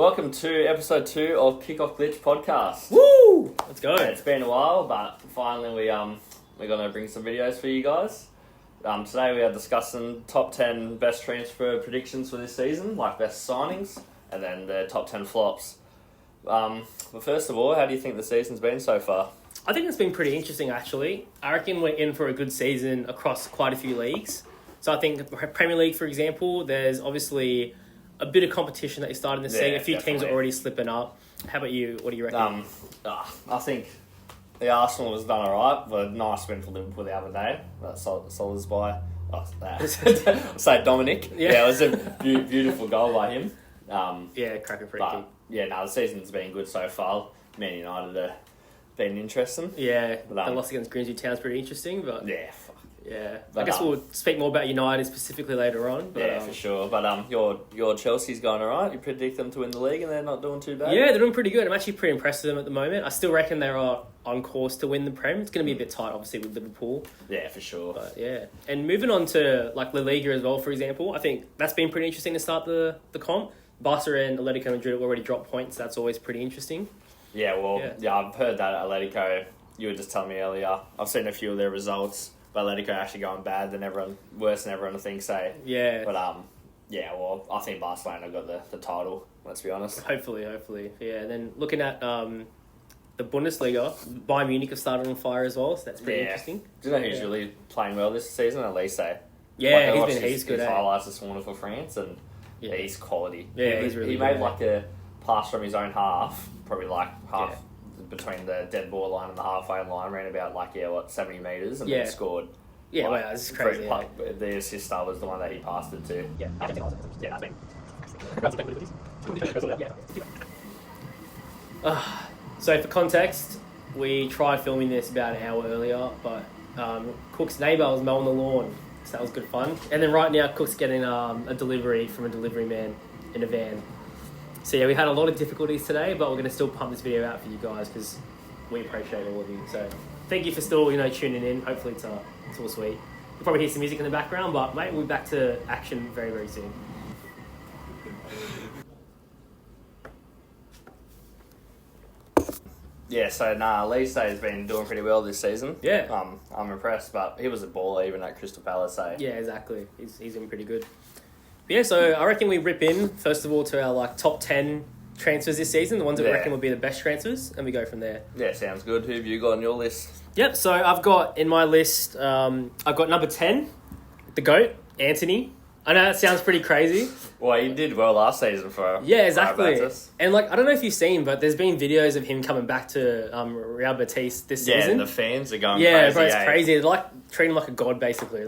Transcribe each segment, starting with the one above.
Welcome to episode 2 of Kickoff Glitch podcast. Woo! Let's go. It's been a while, but finally we're gonna bring some videos for you guys. Today we are discussing top 10 best transfer predictions for this season, like best signings, and then the top 10 flops. But first of all, how do you think the season's been so far? I think it's been pretty interesting, actually. I reckon we're in for a good season across quite a few leagues. So I think Premier League, for example, there's obviously a bit of competition that you're starting to see. A few teams are already slipping up. How about you? What do you reckon? I think the Arsenal has done alright, but a nice win for Liverpool the other day. That's Solis by... say Dominic. Yeah, it was a beautiful goal by him. Cracking free kick. Yeah, the season's been good so far. Man United have been interesting. Yeah, the loss against Grimsby Town's pretty interesting, but... Yeah, I guess we'll speak more about United specifically later on. But, for sure. But your Chelsea's going alright. You predict them to win the league and they're not doing too bad? Yeah, they're doing pretty good. I'm actually pretty impressed with them at the moment. I still reckon they are on course to win the Prem. It's going to be a bit tight, obviously, with Liverpool. Yeah, for sure. But yeah. And moving on to like La Liga as well, for example, I think that's been pretty interesting to start the comp. Barca and Atletico Madrid already dropped points. That's always pretty interesting. Yeah, I've heard that at Atletico. You were just telling me earlier. I've seen a few of their results. But Atletico actually going bad than everyone, worse than everyone thinks. Yeah. But I think Barcelona got the title. Let's be honest. Hopefully. Yeah. And then looking at the Bundesliga, Bayern Munich have started on fire as well, so that's pretty interesting. Do you know who's really playing well this season? At least Yeah, he's good. His highlights this morning for France, and he's quality. Yeah, he's really he good. He made like a pass from his own half, probably like half. Between the dead ball line and the halfway line, ran about 70 metres and then scored. Yeah, wow, this is crazy. The assist star was the one that he passed it to. Yeah, so for context, we tried filming this about an hour earlier, but Cook's neighbour was mowing the lawn, so that was good fun. And then right now, Cook's getting a delivery from a delivery man in a van. So yeah, we had a lot of difficulties today, but we're going to still pump this video out for you guys because we appreciate all of you. So thank you for still, tuning in. Hopefully it's all sweet. You'll probably hear some music in the background, but mate, we'll be back to action very, very soon. Yeah, so Lise has been doing pretty well this season. Yeah. I'm impressed, but he was a baller even at Crystal Palace. Yeah, exactly. He's doing pretty good. Yeah, so I reckon we rip in, first of all, to our top 10 transfers this season, the ones that we reckon will be the best transfers, and we go from there. Yeah, sounds good. Who have you got on your list? Yep, so I've got in my list, I've got number 10, the GOAT, Anthony. I know that sounds pretty crazy. Well, he did well last season for Yeah, exactly. And I don't know if you've seen, but there's been videos of him coming back to Real Betis this season. Yeah, and the fans are going crazy. Yeah, bro, it's crazy. They're treating him like a god, basically.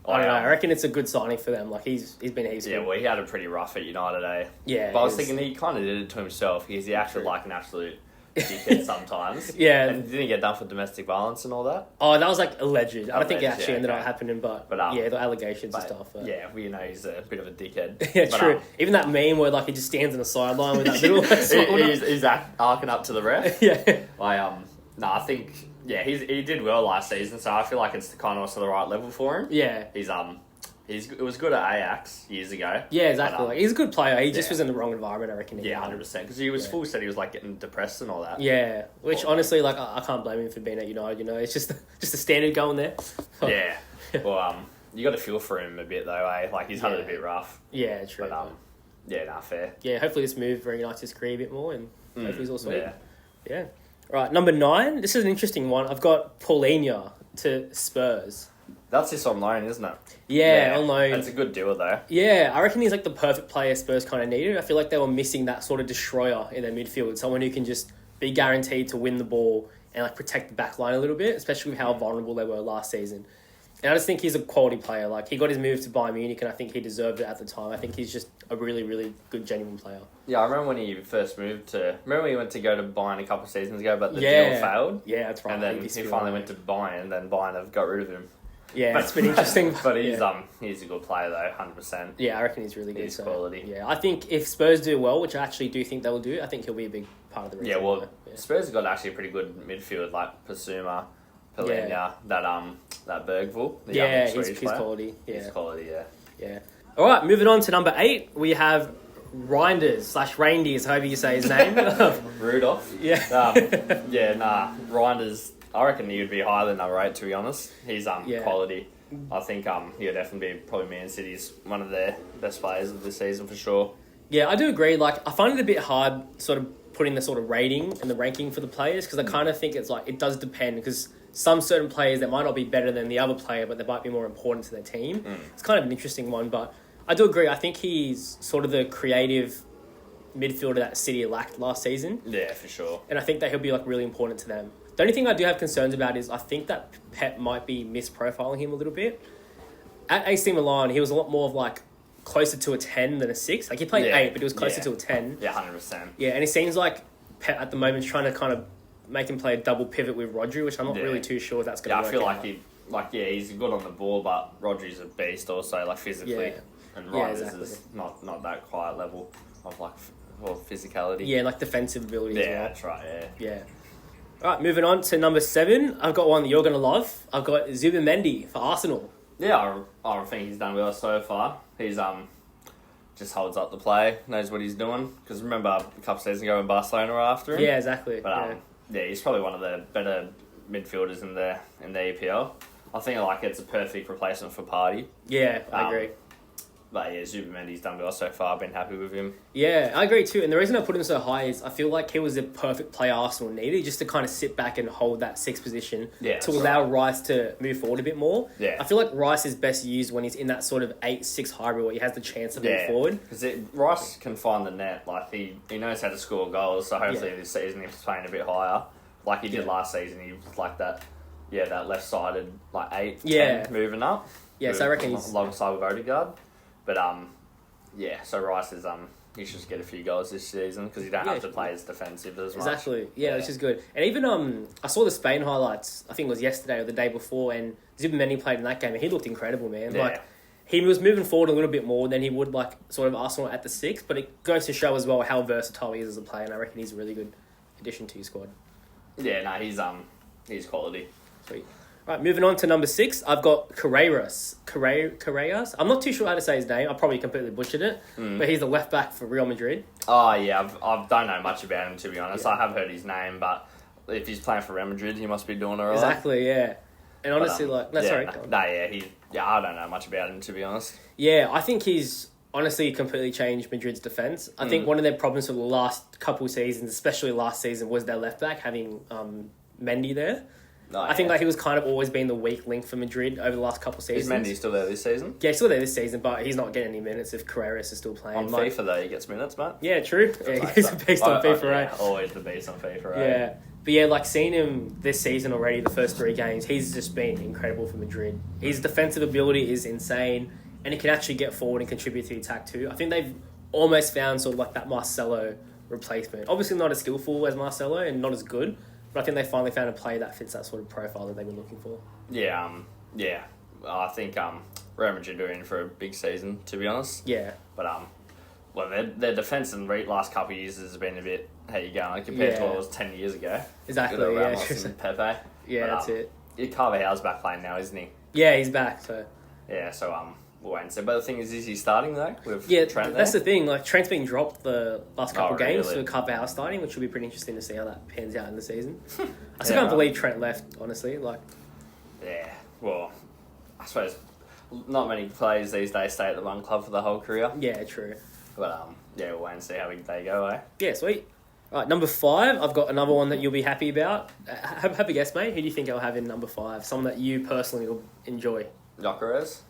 I don't know. I reckon it's a good signing for them. He's been easy. Yeah, well, he had a pretty rough at United, Yeah. But I was thinking he kind of did it to himself because he acted like an absolute dickhead sometimes. Yeah. And didn't he get done for domestic violence and all that? Oh, that was alleged. I don't think it actually ended up happening, but the allegations and stuff. Yeah, he's a bit of a dickhead. Yeah, true. Even that meme where he just stands on the sideline with that little... he's arcing up to the ref. Yeah. I think... Yeah, he did well last season, so I feel like it's kind of also the right level for him. Yeah. It was good at Ajax years ago. Yeah, exactly. He's a good player. He just was in the wrong environment, I reckon. 100%. Because he was full said he was getting depressed and all that. Yeah, which honestly, I can't blame him for being at United. It's just a standard going there. Yeah. Well, you got to feel for him a bit though, eh? He's had it a bit rough. Yeah, true. But fair. Yeah, hopefully this move reunites his career a bit more, and hopefully he's all sweet. Yeah. Right, number 9. This is an interesting one. I've got Paulinho to Spurs. That's just on loan, isn't it? Yeah, on loan. That's a good deal, though. Yeah, I reckon he's the perfect player Spurs kind of needed. I feel like they were missing that sort of destroyer in their midfield. Someone who can just be guaranteed to win the ball and protect the back line a little bit, especially with how vulnerable they were last season. And I just think he's a quality player. He got his move to Bayern Munich, and I think he deserved it at the time. I think he's just a really, really good, genuine player. Yeah, I remember when he first moved to... Remember when he went to go to Bayern a couple of seasons ago, but the deal failed? Yeah, that's right. And then he finally went to Bayern, and then Bayern have got rid of him. Yeah, it's been interesting. But he's a good player, though, 100%. Yeah, I reckon he's really good. He's quality. Yeah, I think if Spurs do well, which I actually do think they will do, I think he'll be a big part of the reason. Yeah, well, Spurs have got actually a pretty good midfield, Pasuma, Polina, that Bergvall. He's quality. Yeah. He's quality, Yeah. All right, moving on to number 8, we have Reinders/Reindeers, however you say his name. Rudolph. Yeah. Reinders. I reckon he would be higher than number 8, to be honest. He's Yeah. quality. I think he'll definitely be probably Man City's one of their best players of this season for sure. Yeah, I do agree. Like, I find it a bit hard sort of putting the sort of rating and the ranking for the players because I kind of think it's like, it does depend because some certain players that might not be better than the other player, but they might be more important to their team. It's kind of an interesting one, but I do agree. I think he's sort of the creative midfielder that City lacked last season. Yeah, for sure. And I think that he'll be like really important to them. The only thing I do have concerns about is I think that Pep might be misprofiling him a little bit. At AC Milan, he was a lot more of like closer to a 10 than a 6. Like he played 8, but he was closer to a 10. Yeah, 100%. Yeah, and it seems like Pep at the moment is trying to kind of make him play a double pivot with Rodri, which I'm not really too sure if that's going to work out. I feel like he's good on the ball, but Rodri's a beast also, like physically. Yeah. And Reinders is not that quiet level of like physicality. Yeah, like defensive ability as well. Yeah, that's right, Yeah. All right, moving on to number 7. I've got one that you're going to love. I've got Zubimendi for Arsenal. Yeah, I think he's done well so far. He's just holds up the play, knows what he's doing. Because remember a couple of seasons ago when Barcelona were after him? Yeah, exactly. But he's probably one of the better midfielders in the EPL. I think it's a perfect replacement for Partey. Yeah, I agree. But yeah, Zubimendi's done well so far. I've been happy with him. Yeah, I agree too. And the reason I put him so high is I feel like he was the perfect player Arsenal needed, just to kind of sit back and hold that 6th position to allow Rice to move forward a bit more. Yeah. I feel like Rice is best used when he's in that sort of 8-6 hybrid where he has the chance to move forward. Because Rice can find the net. Like he knows how to score goals. So hopefully this season he's playing a bit higher, like he did last season. He was like that. Yeah, that left-sided 8, 10 moving up. Yeah, so I reckon he's alongside with Odegaard. But so Rice is he should just get a few goals this season because you don't have to play as defensive as much. Exactly. Yeah, which is good. And even I saw the Spain highlights. I think it was yesterday or the day before, and Zubimendi played in that game, and he looked incredible, man. Yeah. Like he was moving forward a little bit more than he would like sort of Arsenal at the 6th. But it goes to show as well how versatile he is as a player, and I reckon he's a really good addition to your squad. Yeah, no, he's quality. Sweet. Right, moving on to number 6, I've got Carreras. I'm not too sure how to say his name. I probably completely butchered it, but he's the left back for Real Madrid. Oh yeah, I don't know much about him to be honest. Yeah. I have heard his name, but if he's playing for Real Madrid, he must be doing alright. Exactly, yeah. And honestly, I don't know much about him to be honest. Yeah, I think he's honestly completely changed Madrid's defence. I think one of their problems for the last couple of seasons, especially last season, was their left back having Mendy there. I think he was kind of always been the weak link for Madrid over the last couple of seasons. Is Mendy still there this season? Yeah, he's still there this season, but he's not getting any minutes if Carreras is still playing. On FIFA, though, he gets minutes, mate. Yeah, true. Yeah, he's a beast on FIFA, right? Always the beast on FIFA, right? Yeah. But yeah, seeing him this season already, the first 3 games, he's just been incredible for Madrid. His defensive ability is insane, and he can actually get forward and contribute to the attack too. I think they've almost found sort of that Marcelo replacement. Obviously not as skillful as Marcelo and not as good, but I think they finally found a player that fits that sort of profile that they were looking for. Yeah, I think Real Madrid are in for a big season, to be honest. Yeah. But their defence in the last couple of years has been a bit how you going compared to what it was 10 years ago. Exactly. Ramos and Pepe. Yeah, that's it. Carvajal's back playing now, isn't he? Yeah, he's back. So. Yeah, so we'll wait and see. But the thing is he starting though with Trent? That's the thing. Trent's been dropped the last couple of games, so Carvajal starting, which will be pretty interesting to see how that pans out in the season. I still can't believe Trent left. Honestly, Yeah. Well, I suppose not many players these days stay at the one club for the whole career. Yeah, true. But we'll wait and see how they go. Yeah, sweet. All right, number 5, I've got another one that you'll be happy about. Have a guess, mate. Who do you think I'll have in number 5? Someone that you personally will enjoy. Gyökeres?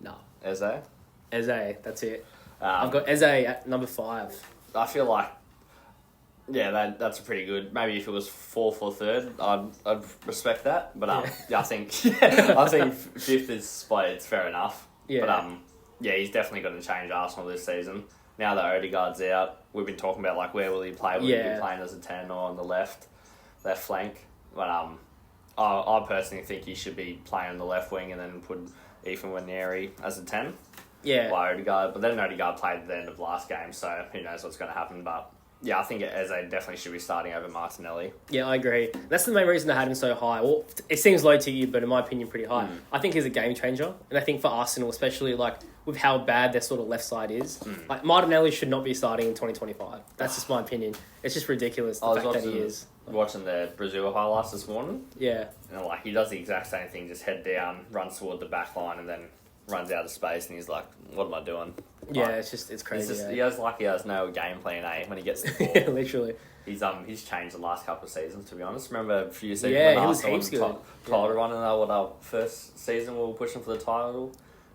No. Eze? Eze, that's it. I've got Eze at number 5. I feel like, that's pretty good. Maybe if it was 4th or 3rd, I'd respect that. But I think 5th is it's fair enough. Yeah. But he's definitely going to change Arsenal this season. Now that Odegaard's out, we've been talking about where will he play? Will he be playing as a 10 or on the left flank? But I personally think he should be playing on the left wing and then put Ethan Nwaneri as a 10. Yeah. By Odegaard. But then Odegaard played at the end of last game, so who knows what's going to happen. But Yeah, I think Eze definitely should be starting over Martinelli. Yeah, I agree. That's the main reason I had him so high. Well, it seems low to you, but in my opinion, pretty high. I think he's a game changer, and I think for Arsenal, especially like with how bad their sort of left side is, like Martinelli should not be starting in 2025. That's just my opinion. It's just ridiculous the fact that he is. Watching the Brazil highlights this morning. Yeah. And like he does the exact same thing, just head down, runs toward the back line, and then runs out of space, and he's like, "What am I doing?" Yeah, like, it's crazy. He has no game plan A when he gets the ball. Yeah, literally. He's changed the last couple of seasons, to be honest. Remember a few seasons when he was heaps good. Title run in our first season we were pushing for the title.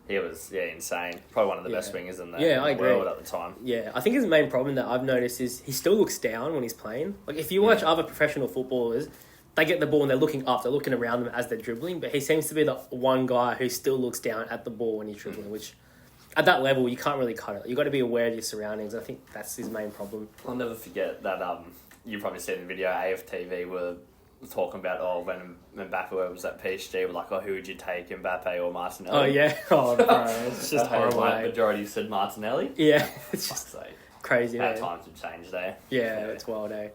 He was insane. Probably one of the best wingers in the world at the time. Yeah, I think his main problem that I've noticed is he still looks down when he's playing. Like if you watch other professional footballers, they get the ball and they're looking up, they're looking around them as they're dribbling, but he seems to be the one guy who still looks down at the ball when he's dribbling, which at that level you can't really cut it. You've got to be aware of your surroundings. I think that's his main problem. I'll never forget that you probably seen the video, AFTV were talking about when Mbappe was at PSG, were like, who would you take, Mbappe or Martinelli? Oh yeah, bro, it's just horrible. Majority said Martinelli. Yeah, it's just crazy. How times have changed there. Yeah, it's wild, eh?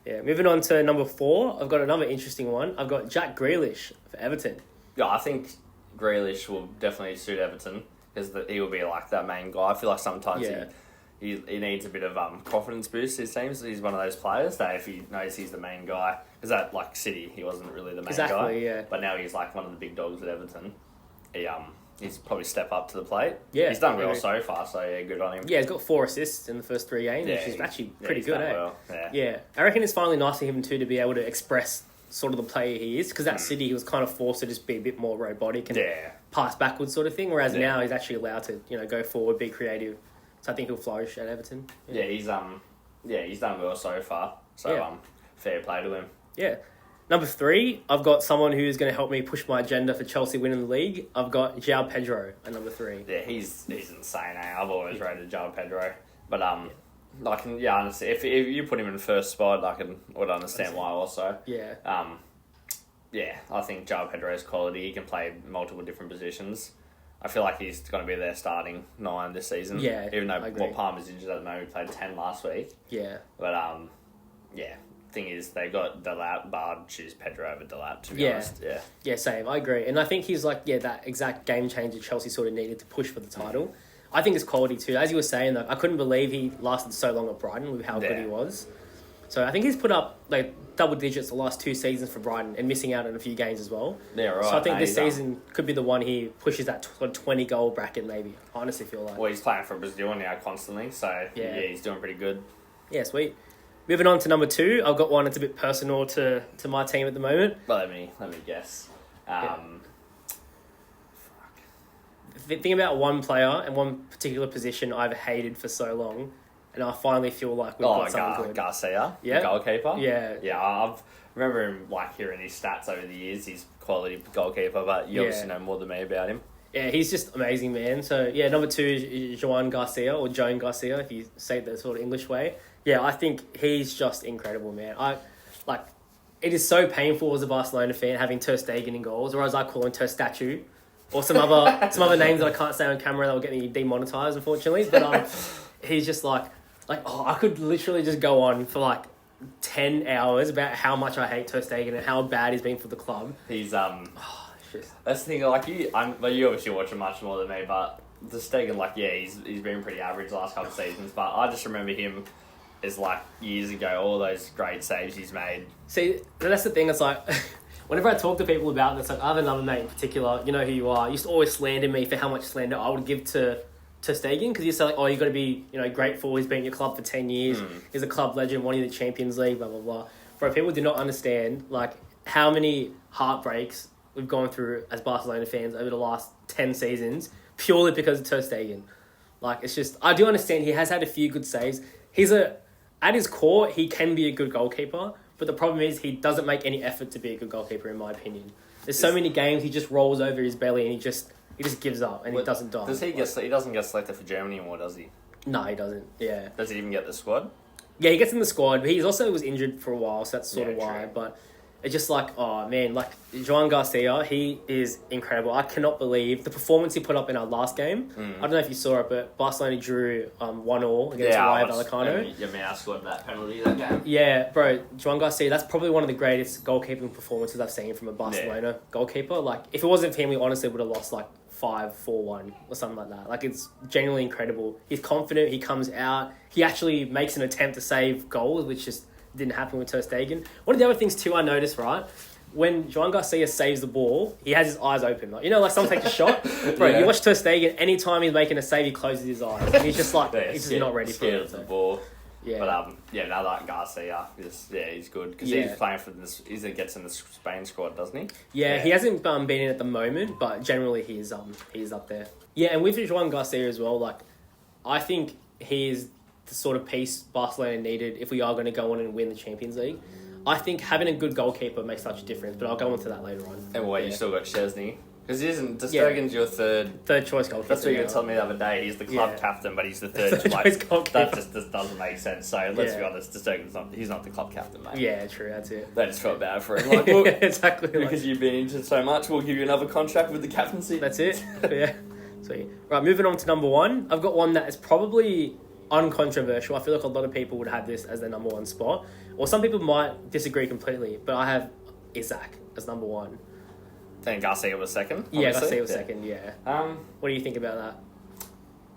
Yeah, moving on to number 4, I've got another interesting one. I've got Jack Grealish for Everton. Yeah, I think Grealish will definitely suit Everton because he will be like that main guy. I feel like sometimes he needs a bit of confidence boost. It seems he's one of those players that if he knows he's the main guy, because at like City he wasn't really the main guy. Yeah. But now he's like one of the big dogs at Everton. He's probably step up to the plate. Yeah, he's done well so far, so yeah, good on him. Yeah, he's got 4 assists in the first 3 games, which is actually pretty good, eh? Well. Yeah, I reckon it's finally nice for him too to be able to express sort of the player he is, because at City he was kind of forced to just be a bit more robotic and pass backwards sort of thing, whereas now he's actually allowed to go forward, be creative. So I think he'll flourish at Everton. Yeah, he's done well so far. So fair play to him. Yeah. Number 3, I've got someone who's going to help me push my agenda for Chelsea winning the league. I've got João Pedro at number 3. Yeah, he's insane. I've always rated João Pedro, but honestly, if you put him in first spot, I would understand why also. Yeah. I think João Pedro's quality. He can play multiple different positions. I feel like he's going to be their starting 9 this season. Yeah, even though Palmer's injured at the moment, he played 10 last week. Yeah. But thing is, they got Delap, but I'd choose Pedro over Delap, to be honest. Yeah, same. I agree. And I think he's like, that exact game changer Chelsea sort of needed to push for the title. I think his quality too. As you were saying, though, I couldn't believe he lasted so long at Brighton with how good he was. So I think he's put up like double digits the last 2 seasons for Brighton and missing out on a few games as well. Yeah, right. So I think this season could be the one he pushes that 20-goal bracket maybe. I honestly feel like. Well, he's playing for Brazil now constantly, so he's doing pretty good. Yeah, sweet. Moving on to number 2, I've got one that's a bit personal to my team at the moment. Well, let me guess. The thing about one player and one particular position I've hated for so long, and I finally feel like we've got something good. Garcia, the goalkeeper. Yeah. I've remember him hearing his stats over the years. He's quality goalkeeper, but you obviously know more than me about him. Yeah, he's just amazing, man. So number 2 is Joan Garcia or Joan Garcia, if you say it the sort of English way. Yeah, I think he's just incredible, man. It is so painful as a Barcelona fan having Ter Stegen in goals, or as I call him, Ter Statue, or some other names that I can't say on camera that will get me demonetized, unfortunately. But he's just I could literally just go on for 10 hours about how much I hate Ter Stegen and how bad he's been for the club. He's that's the thing. You obviously watch him much more than me, but Ter Stegen, he's been pretty average the last couple of seasons. But I just remember him as years ago, all those great saves he's made. See, that's the thing. It's whenever I talk to people about this, I have another mate in particular, you know who you are, used to always slander me for how much slander I would give to Stegen, because you say you got to be grateful. He's been in your club for 10 years. He's a club legend, won you the Champions League, blah blah blah. But people do not understand how many heartbreaks we've gone through as Barcelona fans over the last 10 seasons purely because of Ter Stegen. It's just, I do understand he has had a few good saves. At his core, he can be a good goalkeeper, but the problem is he doesn't make any effort to be a good goalkeeper, in my opinion. There's so many games he just rolls over his belly and he just gives up and he doesn't die. He doesn't get selected for Germany anymore, does he? No, he doesn't. Yeah. Does he even get the squad? Yeah, he gets in the squad, but he also was injured for a while, so that's sort of why. True. But it's just like, oh man, like Joan Garcia, he is incredible. I cannot believe the performance he put up in our last game. I don't know if you saw it, but Barcelona drew 1-1 against Rayo Vallecano. Yeah, I scored that penalty that game. Yeah, bro, Joan Garcia, that's probably one of the greatest goalkeeping performances I've seen from a Barcelona goalkeeper. Like, if it wasn't for him, we honestly would have lost like 5-4-1 or something like that. Like, it's genuinely incredible. He's confident, he comes out, he actually makes an attempt to save goals, which just didn't happen with Ter Stegen. One of the other things too I noticed, right, when Joan Garcia saves the ball, he has his eyes open. Like, you know, like someone takes a shot. Bro, you watch Ter Stegen, anytime he's making a save, he closes his eyes. And he's just like, he's just not ready for it. The ball. Yeah. But now like Garcia, he's good because he's playing for this. He gets in the Spain squad, doesn't he? Yeah, he hasn't been in at the moment, but generally he's up there. Yeah, and with Joan Garcia as well, like, I think he's the sort of piece Barcelona needed if we are going to go on and win the Champions League. I think having a good goalkeeper makes such a difference, but I'll go into that later on. And you still got Chesney. Because Ter Stegen's your third choice goalkeeper. That's what you were telling me the other day. He's the club captain, but he's the third choice goalkeeper. That just doesn't make sense. So let's be honest, Ter Stegen's he's not the club captain, mate. Yeah, true, that's it. They just felt bad for him. Like, well, exactly. Because you've been injured so much, we'll give you another contract with the captaincy. That's it. Yeah. Sweet. Right, moving on to number one. I've got one that is probably uncontroversial. I feel like a lot of people would have this as their number one spot, or some people might disagree completely, but I have Isaac as number one. And Garcia was second, obviously. Yeah, Garcia was second, yeah. What do you think about that?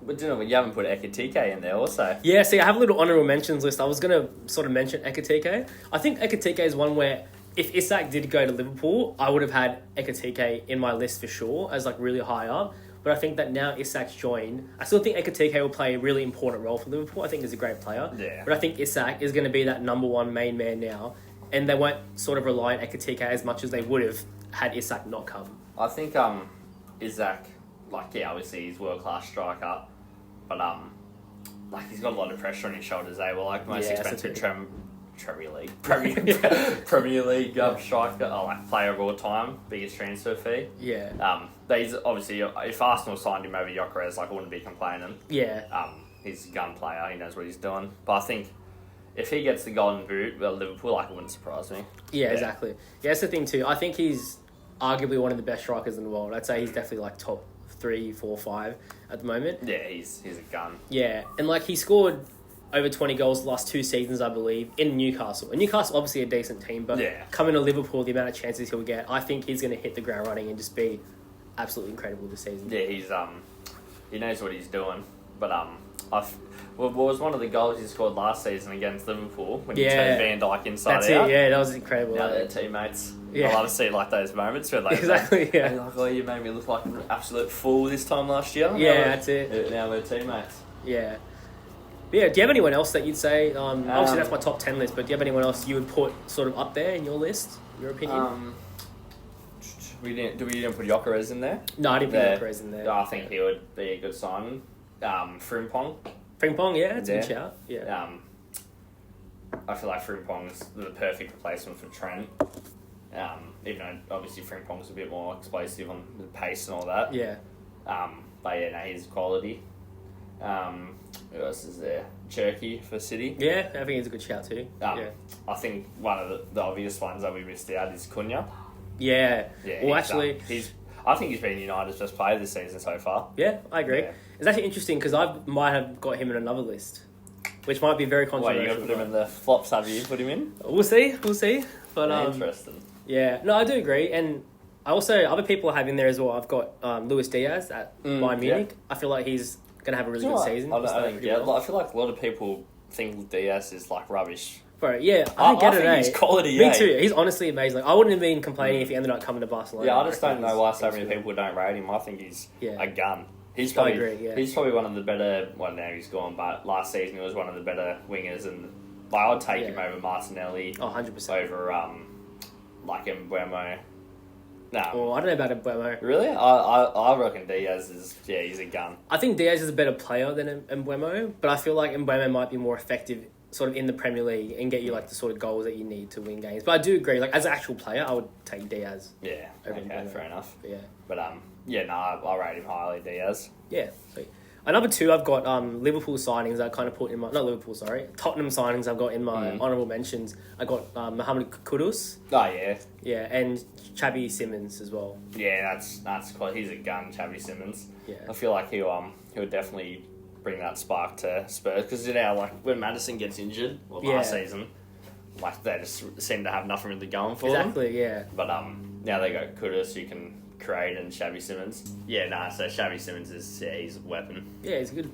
But you haven't put Ekitike in there also. Yeah, see, I have a little honourable mentions list. I was going to sort of mention Ekitike. I think Ekitike is one where if Isaac did go to Liverpool, I would have had Ekitike in my list for sure as like really high up. But I think that now Isak's joined, I still think Ekitike will play a really important role for Liverpool. I think he's a great player. Yeah. But I think Isak is going to be that number one main man now. And they won't sort of rely on Ekitike as much as they would have had Isak not come. I think Isaac, obviously he's world-class striker, but he's got a lot of pressure on his shoulders. They were most expensive Premier League striker, player of all time, biggest transfer fee. Yeah. He's obviously, if Arsenal signed him over Gyökeres, I wouldn't be complaining. Yeah. He's a gun player. He knows what he's doing. But I think if he gets the golden boot, Liverpool, it wouldn't surprise me. Yeah, exactly. Yeah, that's the thing too. I think he's arguably one of the best strikers in the world. I'd say he's definitely top 3, 4, 5 at the moment. Yeah, he's a gun. Yeah, and he scored over 20 goals the last 2 seasons, I believe, in Newcastle. And Newcastle, obviously a decent team, but coming to Liverpool, the amount of chances he'll get, I think he's going to hit the ground running and just be absolutely incredible this season. Yeah, he's he knows what he's doing. But what was one of the goals he scored last season against Liverpool when he turned Van Dijk inside out? That's it, yeah, that was incredible. Now they're teammates. Yeah. I love to see those moments where you made me look like an absolute fool this time last year. That's it. Now we're teammates. Yeah. But yeah, do you have anyone else that you'd say, obviously that's my top 10 list, but do you have anyone else you would put sort of up there in your list, your opinion? We didn't put Gyökeres in there? No, I didn't put Gyökeres in there. I think he would be a good signing. Frimpong, yeah, that's a good shout. Yeah. I feel like Frimpong's the perfect replacement for Trent. Even though obviously Frimpong's a bit more explosive on the pace and all that. Yeah. He's quality. Who else is there? Cherky for City. Yeah, I think he's a good shout too. I think one of the obvious ones that we missed out is Cunha. Yeah. Well, actually, I think he's been United's best player this season so far. Yeah, I agree. Yeah. It's actually interesting because I might have got him in another list, which might be very controversial. You're going to put him in the flops, have you? Put him in? We'll see. But interesting. Yeah, no, I do agree. And I also, other people I have in there as well. I've got Luis Diaz at Bayern Munich. Yeah. I feel like he's going to have a really good season. I feel like a lot of people think Diaz is rubbish. Bro, yeah, I get it. He's quality. Me too. He's honestly amazing. I wouldn't have been complaining if he ended up coming to Barcelona. Yeah, I just don't know why so many people don't rate him. I think he's a gun. He's probably one of the better. Well, now he's gone, but last season he was one of the better wingers, and I'd take him over Martinelli. 100%. Over Mbeumo. No. Well, I don't know about Mbeumo. Really? I reckon Diaz is. Yeah, he's a gun. I think Diaz is a better player than Mbeumo, but I feel like Mbeumo might be more effective sort of in the Premier League and get you the sort of goals that you need to win games. But I do agree, as an actual player, I would take Diaz. Yeah, okay, fair enough. Yeah. But I rate him highly, Diaz. Yeah, sweet. At number 2, I've got Liverpool signings. I kind of put in my Tottenham signings. I've got in my honourable mentions. I got Mohamed Kudus. Oh yeah, Yeah, and Xavi Simons as well. yeah. That's quite. He's a gun, Xavi Simons. Yeah. I feel like he'll definitely bring that spark to Spurs because like when Maddison gets injured, last season, like they just seem to have nothing really going for them. Exactly. Yeah. But now they got Kudus who can create and Xavi Simons. Yeah, so Xavi Simons he's a weapon. Yeah, he's good.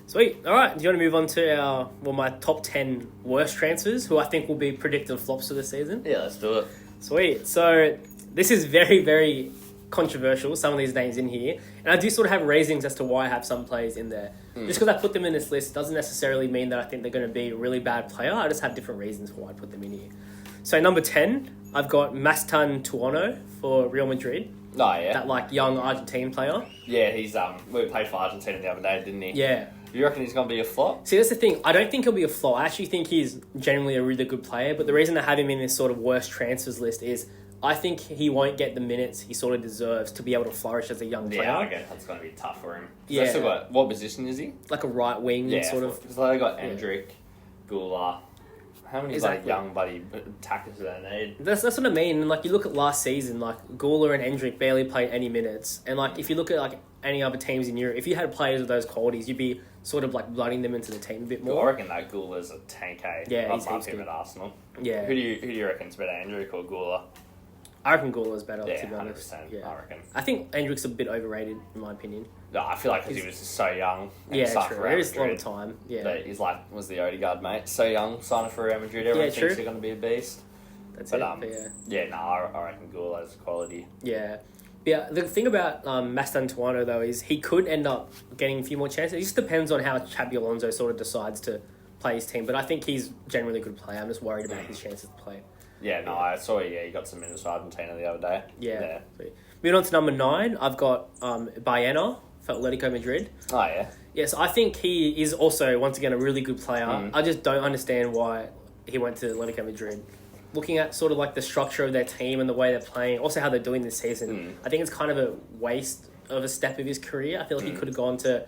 Sweet. All right. Do you want to move on to my top 10 worst transfers, who I think will be predicted flops for the season? Yeah, let's do it. Sweet. So this is very, very controversial, some of these names in here. And I do sort of have reasons as to why I have some players in there. Just because I put them in this list doesn't necessarily mean that I think they're going to be a really bad player. I just have different reasons for why I put them in here. So number 10, I've got Mastan Tuono for Real Madrid. Oh, yeah. That, young Argentine player. Yeah, he's, we played for Argentina the other day, didn't he? Yeah. You reckon he's going to be a flop? See, that's the thing. I don't think he'll be a flop. I actually think he's generally a really good player, but the reason I have him in this sort of worst transfers list is I think he won't get the minutes he sort of deserves to be able to flourish as a young player. Yeah, I guess that's going to be tough for him. Yeah. Still got, what position is he? Like a right wing, sort of. So they got Endrick, Gula. How many young buddy attackers do they need? That's what I mean. And you look at last season, Gula and Endrick barely played any minutes. And if you look at any other teams in Europe, if you had players with those qualities, you'd be sort of blooding them into the team a bit more. I reckon that Gula's a tank. Yeah, I'd love him at Arsenal. Yeah. Who do you reckon's better, Endrick or Gula? I reckon Gula's better, yeah, to be honest. 100%, Yeah, I reckon. I think Endrick's a bit overrated, in my opinion. No, I feel like because he was so young. Yeah, true. There is a lot of time. Yeah. But he's was the Odegaard, mate. So young, signing for Real Madrid. Everyone thinks he's going to be a beast. That's but, it. Yeah, no, I reckon Gula's quality. Yeah. Yeah, the thing about Mastan Tuono, though, is he could end up getting a few more chances. It just depends on how Xabi Alonso sort of decides to play his team. But I think he's generally a good player. I'm just worried about his chances to play. Yeah, no, I saw he got some minutes for Argentina the other day. Yeah. Moving on to number 9, I've got Baena for Atletico Madrid. Oh, yeah? Yes, I think he is also, once again, a really good player. I just don't understand why he went to Atletico Madrid. Looking at sort of the structure of their team and the way they're playing, also how they're doing this season, I think it's kind of a waste of a step of his career. I feel like he could have gone to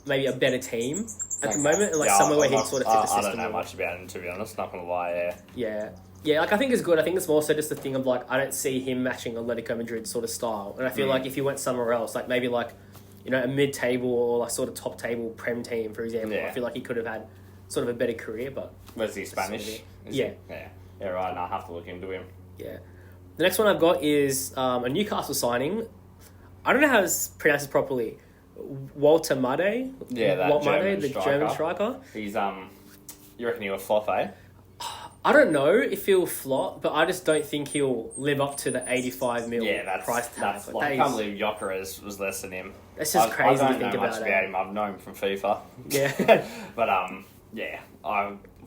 maybe a better team at the moment, and somewhere where he'd sort of fit the system. I don't know much about him, to be honest, not going to lie, Yeah. Yeah, I think it's good. I think it's more so just the thing of, I don't see him matching Atletico Madrid sort of style. And I feel like if he went somewhere else, maybe a mid-table or sort of top-table Prem team, for example, I feel like he could have had sort of a better career, but... Was he Spanish? Yeah. Yeah, right, I'll have to look into him. Yeah. The next one I've got is a Newcastle signing. I don't know how to pronounce this properly. Walter Made? Yeah, the German striker. He's, you reckon he'll flop, eh? I don't know if he'll flop, but I just don't think he'll live up to the 85 mil price tag. I can't believe Gyökeres was less than him. That's just crazy to think about. I don't know much about him. I've known him from FIFA. Yeah.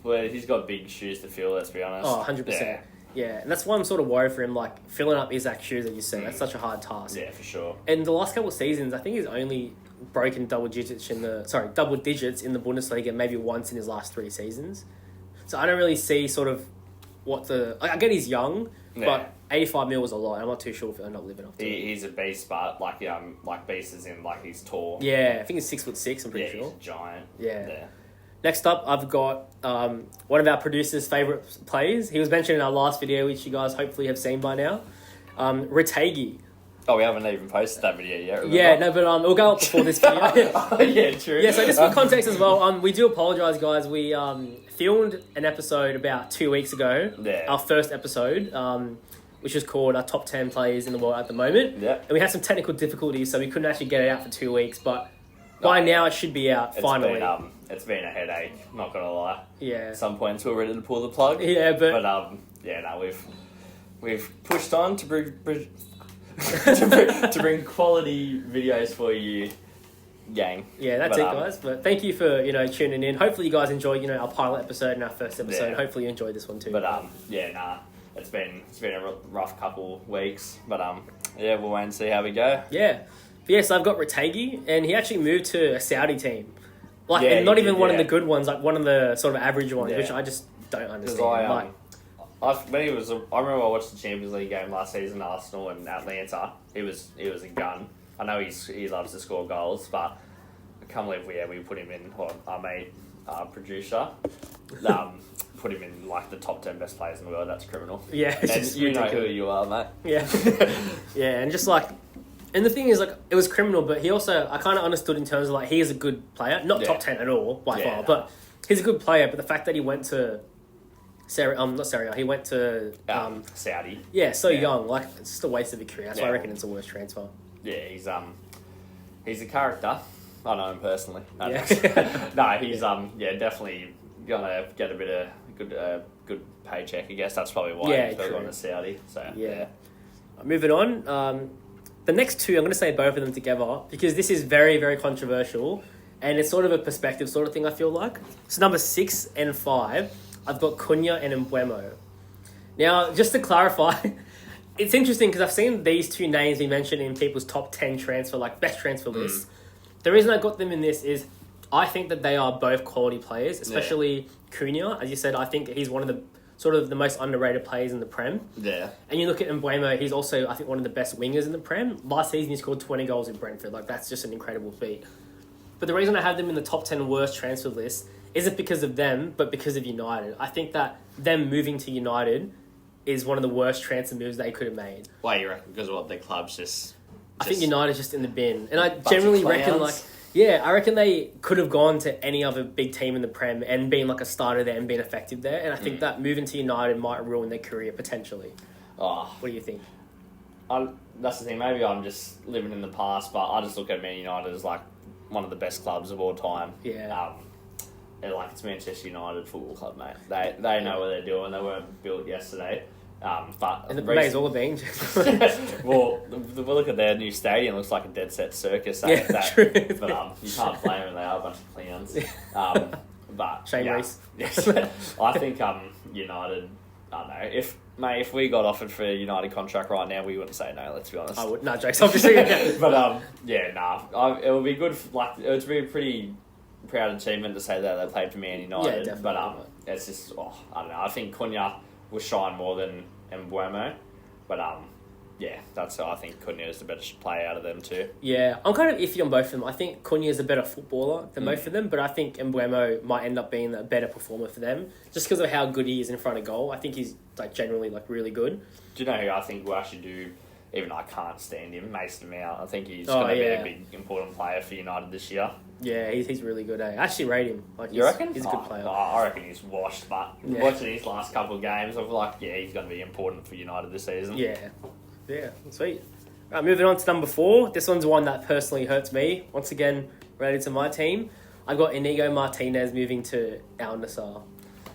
But he's got big shoes to fill, let's be honest. Oh, 100%. Yeah, and that's why I'm sort of worried for him, filling up Isaac shoes, that you said. That's such a hard task. Yeah, for sure. And the last couple of seasons, I think he's only broken double digits in the Bundesliga maybe once in his last 3 seasons. So I don't really see sort of what I get he's young, but 85 mil was a lot. I'm not too sure if he'll end up living up to it. He's a beast, but beast as in he's tall. Yeah, I think he's 6'6", I'm pretty sure. He's a giant. Yeah. Next up, I've got one of our producers' favourite players. He was mentioned in our last video, which you guys hopefully have seen by now. Retegui. Oh, we haven't even posted that video yet. Remember? Yeah, no, but it'll go up before this video. Yeah, true. Yeah, so just for context as well, we do apologise, guys. We filmed an episode about 2 weeks ago. Yeah. Our first episode, which is called our top 10 players in the world at the moment. Yeah. And we had some technical difficulties, so we couldn't actually get it out for 2 weeks. But by now, it should be out finally. It's been a headache. Not gonna lie. Yeah. At some points, we're ready to pull the plug. Yeah, but we've pushed on to bring to bring quality videos for you, gang. Yeah, that's it, guys. But thank you for tuning in. Hopefully, you guys enjoyed our pilot episode and our first episode. Yeah. Hopefully, you enjoyed this one too. But it's been a rough couple weeks. But we'll wait and see how we go. Yeah. But yes, I've got Retegui, and he actually moved to a Saudi team. And not even one of the good ones, one of the sort of average ones, which I just don't understand. I remember I watched the Champions League game last season, Arsenal and Atlanta. He was a gun. I know he loves to score goals, but can't believe we put him in, or our mate, producer, put him in like the top 10 best players in the world. That's criminal. Yeah, it's and just you ridiculous. know who you are, mate. Yeah. Yeah, and just like, and the thing is, like, it was criminal, but he also, I kind of understood in terms of, like, he is a good player. Not top 10 at all, by far, but he's a good player. But the fact that he went to, not Serie A, he went to... Saudi. Yeah, so young. Like, it's just a waste of a career. That's why I reckon it's a worst transfer. Yeah, he's a character. I know him personally. Yeah. No, he's definitely gonna get a bit of good paycheck. I guess that's probably why he's going to Saudi. So yeah. Moving on. The next two, I'm going to say both of them together because this is very, very controversial, and it's sort of a perspective sort of thing. I feel like so. Number 6 and 5, I've got Cunha and Mbeumo. Now, just to clarify. It's interesting because I've seen these two names be mentioned in people's top 10 best transfer lists. The reason I got them in this is I think that they are both quality players, especially Cunha. As you said, I think he's one of the most underrated players in the Prem. Yeah. And you look at Mbeumo, he's also, I think, one of the best wingers in the Prem. Last season, he scored 20 goals in Brentford. Like, that's just an incredible feat. But the reason I have them in the top 10 worst transfer list isn't because of them, but because of United. I think that them moving to United is one of the worst transfer moves they could have made. Why you reckon? Because what, their club's just... I think United's just in the bin. And I generally reckon, I reckon they could have gone to any other big team in the Prem and been like a starter there and been effective there. And I think that moving to United might ruin their career potentially. Oh. What do you think? That's the thing. Maybe I'm just living in the past, but I just look at Man United as like one of the best clubs of all time. Yeah. It's Manchester United Football Club, mate. They know what they're doing. They weren't built yesterday. And the may as well have been. Well, look at their new stadium. It looks like a dead set circus. True. But you can't blame them. They are a bunch of clowns. But Shane Reese. Yes, I think United. I don't know if we got offered for a United contract right now, we wouldn't say no. Let's be honest. I would. No, jokes. Obviously. But it would be good. It would be a pretty proud achievement to say that they played for Man United. Yeah, definitely. But it's just I don't know. I think Cunha will shine more than Mbeumo, but that's I think Cunha is the better player out of them too. Yeah, I'm kind of iffy on both of them. I think Cunha is a better footballer than both of them, but I think Mbeumo might end up being a better performer for them just because of how good he is in front of goal. I think he's generally really good. Do you know who I think will actually do? Even I can't stand him, Mason Mount. I think he's going to be a big important player for United this year. Yeah, he's really good. I actually rate him. You reckon? He's a good player. I reckon he's washed, but watching his last couple of games, I'm like, he's going to be important for United this season. Yeah, sweet. Right, moving on to number 4. This one's one that personally hurts me. Once again, related to my team. I've got Inigo Martinez moving to Al Nassr.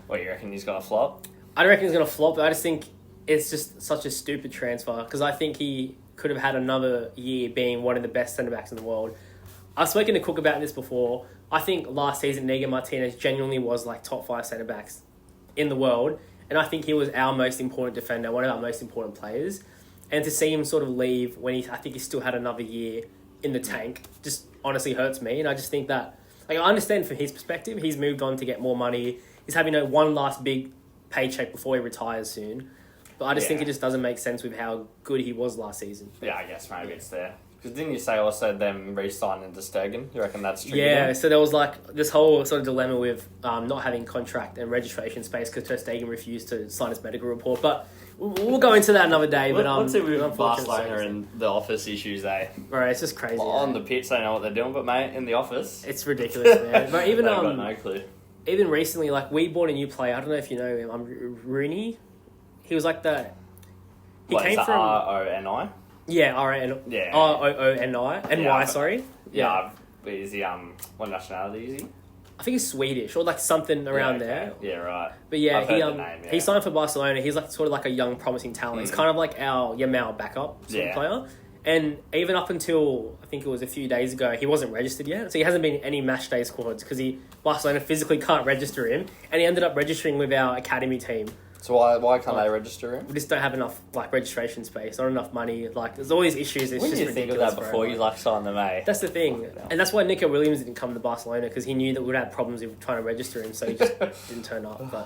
What, you reckon he's going to flop? I don't reckon he's going to flop, but I just think it's just such a stupid transfer because I think he could have had another year being one of the best centre-backs in the world. I've spoken to Cook about this before. I think last season, Inigo Martinez genuinely was top 5 centre-backs in the world. And I think he was our most important defender, one of our most important players. And to see him sort of leave when I think he still had another year in the tank just honestly hurts me. And I just think that, I understand from his perspective, he's moved on to get more money. He's having one last big paycheck before he retires soon. But I just think it just doesn't make sense with how good he was last season. Yeah, I guess maybe it's there. Because didn't you say also them re-signing to Stegen? You reckon that's true? Yeah, so there was this whole sort of dilemma with not having contract and registration space because Ter Stegen refused to sign his medical report. But we'll go into that another day. But what's it with Barcelona and the office issues, eh? Right, it's just crazy. On the pitch, they know what they're doing, but mate, in the office, it's ridiculous, man. But even they've got no clue. Even recently, we bought a new player. I don't know if you know him. Rooney. He was the. He came from R-O-N-I. Yeah, R-O-O-N-I. Sorry. Yeah, but is he, what nationality is he? I think he's Swedish or something around there. Yeah, right. But he signed for Barcelona. He's sort of a young, promising talent. He's kind of like our Yamal backup sort of player. And even up until, I think it was a few days ago, he wasn't registered yet. So he hasn't been in any match day squads because Barcelona physically can't register him. And he ended up registering with our academy team. So why can't they register him? We just don't have enough registration space, not enough money. There's always issues. It's when just you think of that before you sign them, eh? That's the thing, and that's why Nico Williams didn't come to Barcelona because he knew that we'd have problems with trying to register him, so he just didn't turn up. But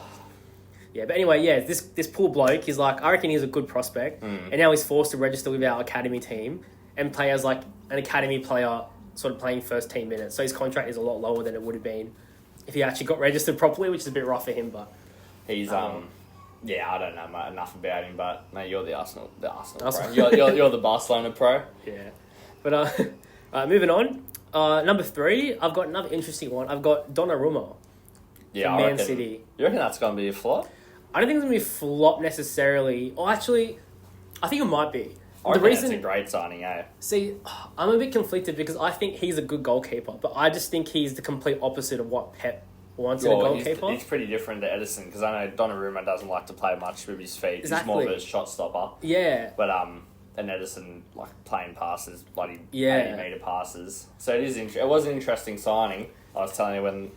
anyway, this poor bloke, he's I reckon he's a good prospect, and now he's forced to register with our academy team and play as an academy player sort of playing first team minutes. So his contract is a lot lower than it would have been if he actually got registered properly, which is a bit rough for him. But he's yeah, I don't know enough about him, but mate, you're the Arsenal pro. You're the Barcelona pro. Yeah, but moving on. Number 3, I've got another interesting one. I've got Donnarumma. Yeah, Man City. You reckon that's going to be a flop? I don't think it's going to be a flop necessarily. Or actually, I think it might be. The reason it's a great signing, eh? See, I'm a bit conflicted because I think he's a good goalkeeper, but I just think he's the complete opposite of what Pep wants in a goalkeeper. He's pretty different to Edison because I know Donnarumma doesn't like to play much with his feet. Exactly. He's more of a shot stopper. Yeah. But and Edison like playing passes, bloody 80-meter passes. So it is. It was an interesting signing. I was telling you when,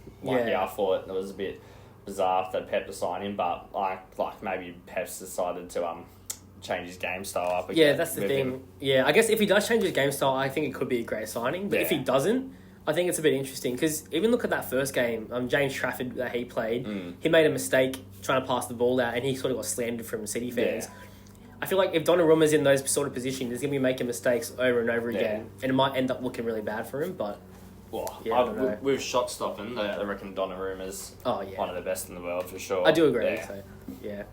I thought it was a bit bizarre that Pep to sign him, but like maybe Pep's decided to change his game style up again. Yeah, that's the thing. Him. Yeah, I guess if he does change his game style, I think it could be a great signing. But if he doesn't, I think it's a bit interesting because even look at that first game, James Trafford that he played, he made a mistake trying to pass the ball out and he sort of got slandered from City fans. Yeah. I feel like if Donnarumma's in those sort of positions, he's going to be making mistakes over and over again, and it might end up looking really bad for him, but... Well, with shot stopping, I reckon Donnarumma's one of the best in the world for sure. I do agree. So, yeah.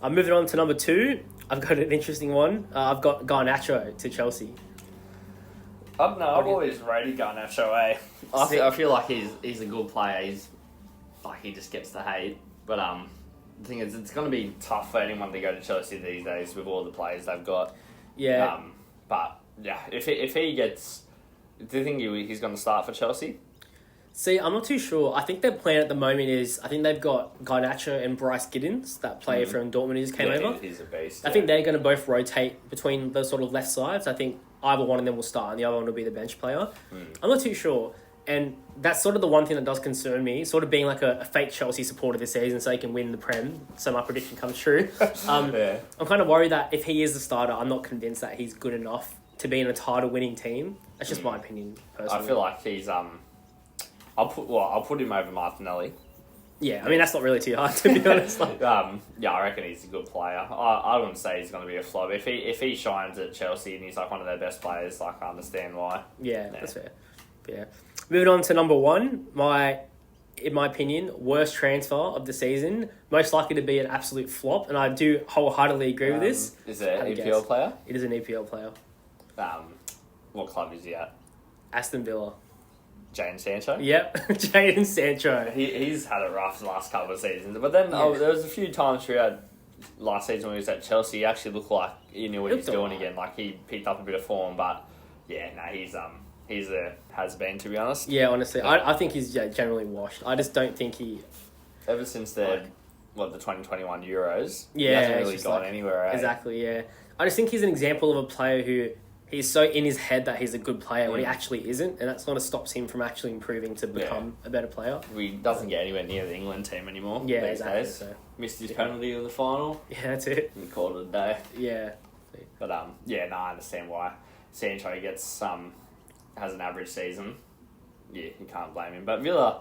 I'm moving on to number 2. I've got an interesting one. I've got Garnacho to Chelsea. I've always rated Garnacho. I feel like he's a good player. He's like he just gets the hate, but the thing is, it's going to be tough for anyone to go to Chelsea these days with all the players they've got. Yeah. But yeah, if he gets. Do you think he's going to start for Chelsea? See, I'm not too sure. I think their plan at the moment is... I think they've got Garnacho and Bryce Giddens, that player from Dortmund who just came over. He's a beast. I think they're going to both rotate between the sort of left sides. I think either one of them will start and the other one will be the bench player. I'm not too sure. And that's sort of the one thing that does concern me, sort of being like a fake Chelsea supporter this season so he can win the Prem, so my prediction comes true. I'm kind of worried that if he is the starter, I'm not convinced that he's good enough to be in a title-winning team. That's just my opinion, personally. I feel like he's... I'll put him over Martinelli. Yeah, I mean, that's not really too hard, to be honest. I reckon he's a good player. I wouldn't say he's going to be a flop. If he shines at Chelsea and he's like one of their best players, like I understand why. Yeah, that's fair. Yeah. Moving on to number 1, in my opinion, worst transfer of the season. Most likely to be an absolute flop, and I do wholeheartedly agree with this. Is it an EPL player? It is an EPL player. What club is he at? Aston Villa. Jadon Sancho? Yep, Jadon Sancho. He's had it rough the last couple of seasons. But then there was a few times throughout last season when he was at Chelsea, he actually looked like he knew what he was doing again. Like he picked up a bit of form, but he's a has-been, to be honest. Yeah, honestly. I think he's generally washed. I just don't think he... Ever since the 2021 Euros, he Yeah, hasn't really gone anywhere. Exactly, yeah. I just think he's an example of a player who he's so in his head that he's a good player when he actually isn't, and that sort of stops him from actually improving to become a better player. He doesn't get anywhere near the England team anymore. Yeah, these exactly. days. So. Missed his penalty in the final. Yeah, that's it. And called it a day. Yeah. But I understand why Sancho has an average season. Yeah, you can't blame him. But Villa,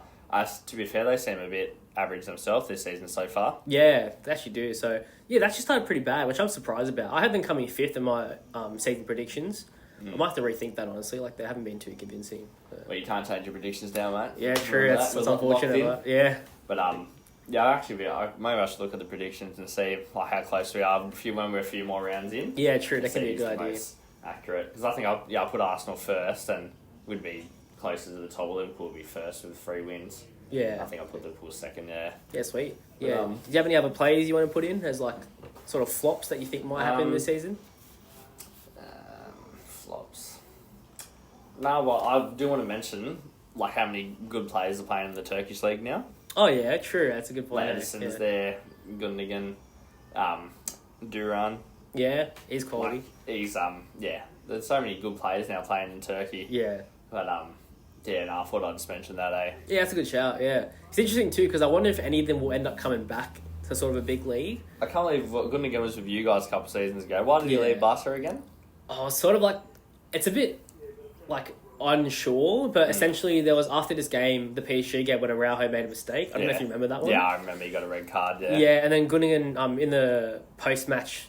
to be fair, they seem a bit average themselves this season so far. Yeah, they actually do. So, yeah, that just started pretty bad, which I'm surprised about. I had them coming 5th in my season predictions. I might have to rethink that, honestly. Like, they haven't been too convincing. Well, you can't change your predictions now, mate. Yeah, true. That's unfortunate. But, yeah. But, maybe I should look at the predictions and see how close we are when we're a few more rounds in. Yeah, true. That can be a good idea. Accurate. Because I think I'll put Arsenal first and would be closer to the top. Liverpool would be first with 3 wins. Yeah. I think I'll put Liverpool second, yeah. Yeah, sweet. Yeah. Do you have any other players you want to put in as, sort of flops that you think might happen this season? Flops. No, well, I do want to mention, how many good players are playing in the Turkish league now. Oh, yeah, true. That's a good player. Edison's there, Gundogan, Duran. Yeah, he's quality. He's, there's so many good players now playing in Turkey. Yeah. But, I thought I'd just mention that, eh? Yeah, that's a good shout, yeah. It's interesting, too, because I wonder if any of them will end up coming back to sort of a big league. I can't believe Gundogan was with you guys a couple of seasons ago. Why did he leave Barca again? Oh, sort of it's a bit, unsure, but essentially there was, after this game, the PSG game when Araujo made a mistake. I don't know if you remember that one. Yeah, I remember he got a red card, yeah. Yeah, and then Gundogan, in the post-match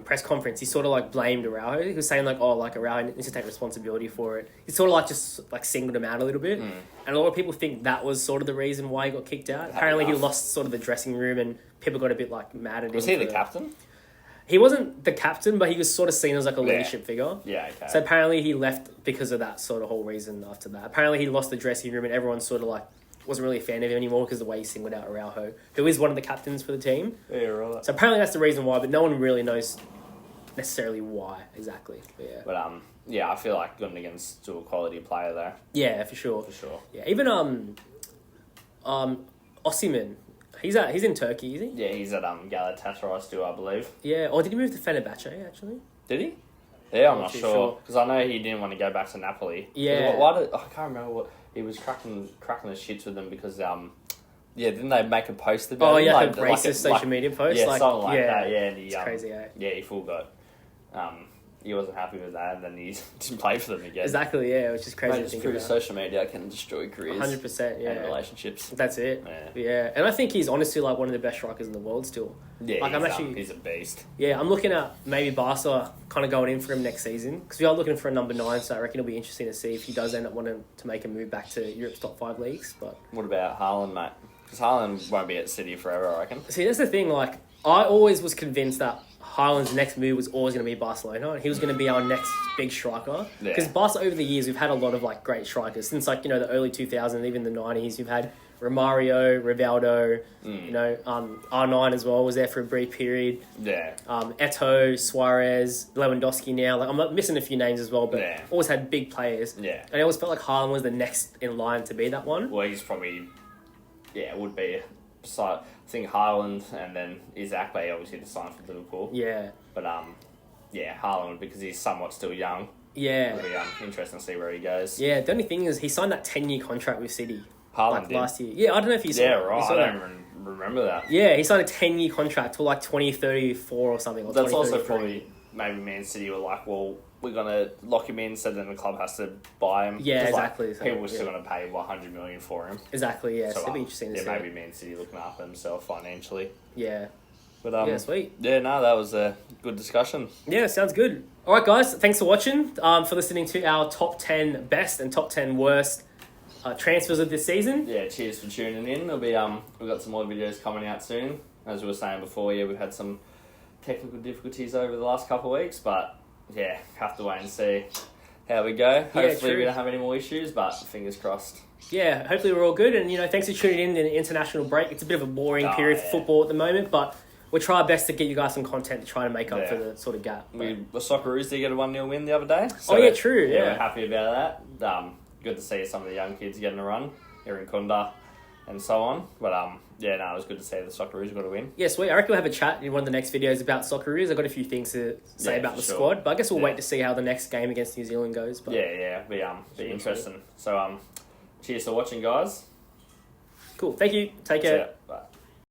press conference, he sort of like blamed Araujo. He was saying like, oh, like Araujo needs to take responsibility for it. He sort of like just like singled him out a little bit. And a lot of people think that was sort of the reason why he got kicked out. Apparently he lost sort of the dressing room and people got a bit like mad at him. Was he the captain? He wasn't the captain, but he was sort of seen as like a leadership figure. Yeah, okay. So apparently he left because of that sort of whole reason after that. Apparently he lost the dressing room and everyone sort of like wasn't really a fan of him anymore because of the way he singled out Araujo, who is one of the captains for the team. Yeah, right. So apparently that's the reason why, but no one really knows necessarily why exactly. But yeah. But yeah, I feel like Gundogan's still a quality player there. Yeah, for sure. For sure. Yeah, even Osimhen, he's in Turkey, is he? Yeah, he's at Galatasaray still, I believe. Yeah, or did he move to Fenerbahce actually? Did he? Yeah, I'm not too sure because I know he didn't want to go back to Napoli. Yeah. Why did I can't remember what he was cracking the shits with them because yeah, didn't they make a post about Oh him? yeah, Like, a racist social media post. Yeah, like, something like yeah, that. Yeah, and he it's crazy. Eh? yeah, he full got he wasn't happy with that, and then he didn't play for them again. Exactly, yeah, which is crazy. Mate, to think through about. social media can destroy careers. 100%, yeah. And relationships. That's it. Yeah. Yeah, and I think he's honestly like one of the best strikers in the world still. Yeah, like, he's a beast. Yeah, I'm looking at maybe Barca kind of going in for him next season because we are looking for a number 9, so I reckon it'll be interesting to see if he does end up wanting to make a move back to Europe's top 5 leagues. But what about Haaland, mate? Because Haaland won't be at City forever, I reckon. see, that's the thing. Like, I always was convinced that Haaland's next move was always going to be Barcelona, and he was going to be our next big striker. Because Barca, over the years, we've had a lot of like great strikers since like the early 2000s, even the 90s. We've had Romario, Rivaldo, R9 as well was there for a brief period. Yeah. Eto'o, Suarez, Lewandowski now. Like, I'm not missing a few names as well, but always had big players. Yeah. And I always felt like Haaland was the next in line to be that one. Well, he's probably, would be. Beside, I think Haaland and then Isaac Bay obviously to sign for Liverpool. Yeah. But Haaland because he's somewhat still young. Yeah. It'll be interesting to see where he goes. Yeah. The only thing is he signed that 10-year contract with City. Haaland did. Last year. Yeah, I don't know if he saw Yeah, right. I don't remember that. Yeah, he signed a 10-year contract till like 2034 or something. Or that's also probably maybe Man City were like, well, we're gonna lock him in, so then the club has to buy him. Yeah, exactly. Like, people were still gonna pay $100 million for him. Exactly. Yeah, so it'll be interesting to see. Maybe Man City looking after himself financially. Yeah. But yeah, sweet. Yeah, no, that was a good discussion. Yeah, sounds good. All right, guys, thanks for watching. For listening to our top 10 best and top 10 worst transfers of this season. Yeah, cheers for tuning in. There'll be we've got some more videos coming out soon. As we were saying before, we've had some technical difficulties over the last couple of weeks, but yeah, have to wait and see how we go. Hopefully we don't have any more issues, but fingers crossed. Yeah, hopefully we're all good, and thanks for tuning in the international break. It's a bit of a boring period for football at the moment, but we'll try our best to get you guys some content to try to make up for the sort of gap. The Socceroos did get a 1-0 win the other day. So, true. Yeah, we're happy about that. Good to see some of the young kids getting a run here in Kunda and so on. But it was good to see the Socceroos got a win. Yeah, sweet. I reckon we'll have a chat in one of the next videos about Socceroos. I've got a few things to say about the squad, but I guess we'll wait to see how the next game against New Zealand goes. But be interesting. So cheers for watching, guys. Cool. Thank you. Take care. Bye.